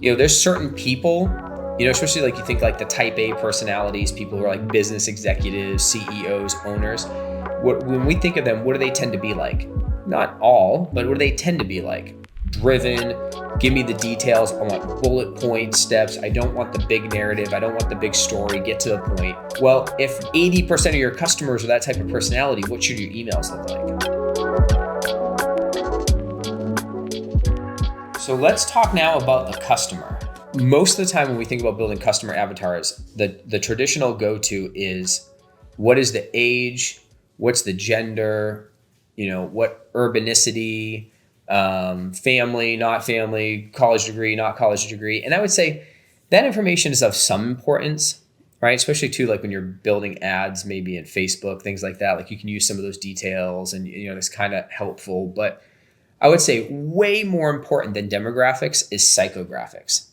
There's certain people, especially like you think like the type A personalities, people who are like business executives, CEOs, owners. When we think of them, what do they tend to be like? Not all, but what do they tend to be like? Driven, give me the details. I want bullet point steps. I don't want the big narrative. I don't want the big story. Get to the point. Well, if 80% of your customers are that type of personality, what should your emails look like? So let's talk now about the customer. Most of the time when we think about building customer avatars, the traditional go-to is what is the age, what's the gender, what urbanicity, family, not family, college degree, not college degree. And I would say that information is of some importance, right? Especially too, like when you're building ads, maybe in Facebook, things like that, like you can use some of those details and, it's kind of helpful. But I would say way more important than demographics is psychographics.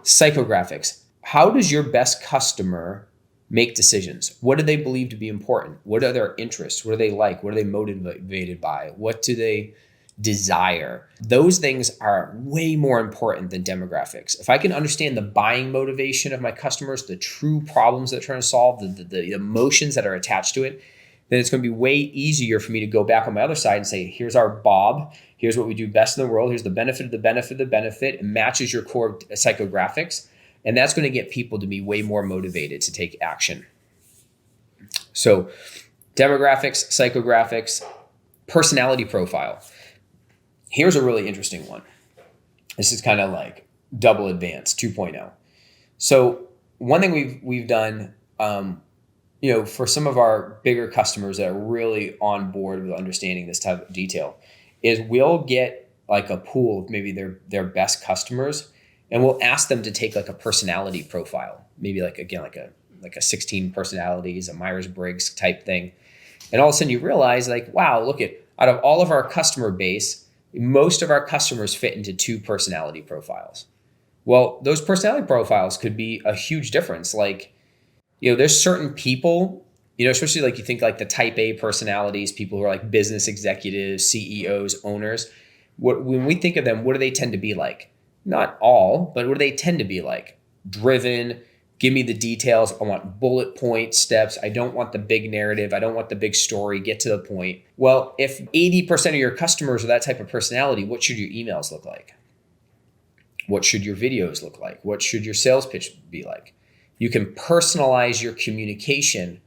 Psychographics. How does your best customer make decisions? What do they believe to be important? What are their interests? What do they like? What are they motivated by? What do they desire? Those things are way more important than demographics. If I can understand the buying motivation of my customers, the true problems that they're trying to solve, the emotions that are attached to it, then it's going to be way easier for me to go back on my other side and say, here's our Bob. Here's what we do best in the world. Here's the benefit of the benefit of the benefit. It matches your core psychographics. And that's going to get people to be way more motivated to take action. So demographics, psychographics, personality profile. Here's a really interesting one. This is kind of like double advanced 2.0. So one thing we've done, for some of our bigger customers that are really on board with understanding this type of detail, is we'll get like a pool of maybe their best customers, and we'll ask them to take like a personality profile, maybe like a 16 personalities, a Myers-Briggs type thing. And all of a sudden you realize like, wow, out of all of our customer base, most of our customers fit into 2 personality profiles. Well, those personality profiles could be a huge difference. Like, there's certain people, especially like you think like the type A personalities, people who are like business executives, CEOs, owners. When we think of them, what do they tend to be like? Not all, but what do they tend to be like? Driven, give me the details. I want bullet point steps. I don't want the big narrative. I don't want the big story. Get to the point. Well, if 80% of your customers are that type of personality, what should your emails look like? What should your videos look like? What should your sales pitch be like? You can personalize your communication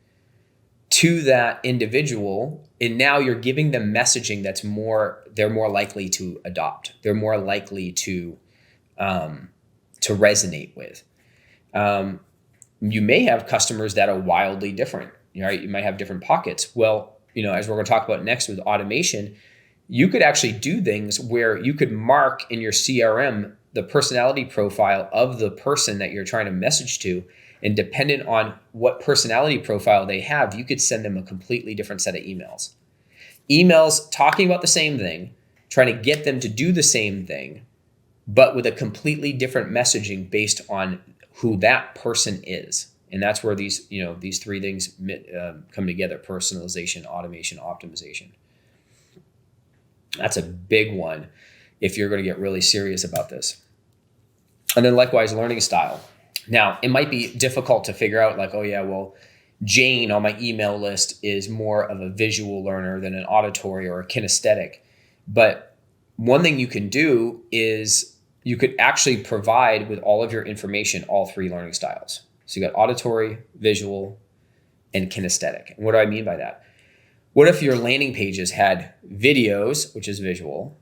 to that individual, and now you're giving them messaging they're more likely to adopt. They're more likely to resonate with. You may have customers that are wildly different, right? You might have different pockets. Well, as we're going to talk about next with automation, you could actually do things where you could mark in your CRM the personality profile of the person that you're trying to message to. And dependent on what personality profile they have, you could send them a completely different set of emails. Emails talking about the same thing, trying to get them to do the same thing, but with a completely different messaging based on who that person is. And that's where these 3 things come together: personalization, automation, optimization. That's a big one if you're going to get really serious about this. And then likewise, learning style. Now, it might be difficult to figure out like, oh yeah, well, Jane on my email list is more of a visual learner than an auditory or a kinesthetic. But one thing you can do is you could actually provide with all of your information, all 3 learning styles. So you got auditory, visual, and kinesthetic. And what do I mean by that? What if your landing pages had videos, which is visual,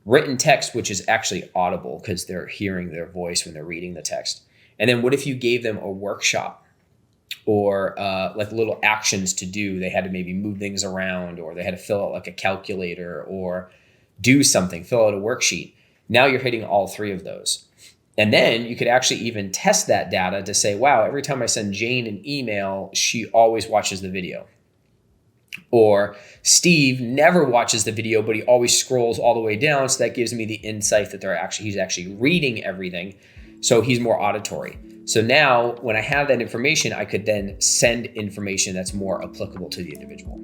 written text, which is actually audible because they're hearing their voice when they're reading the text? And then what if you gave them a workshop or like little actions to do? They had to maybe move things around, or they had to fill out like a calculator or do something, fill out a worksheet. Now you're hitting all 3 of those. And then you could actually even test that data to say, wow, every time I send Jane an email, she always watches the video. Or Steve never watches the video, but he always scrolls all the way down. So that gives me the insight that he's actually reading everything. So he's more auditory. So now when I have that information, I could then send information that's more applicable to the individual.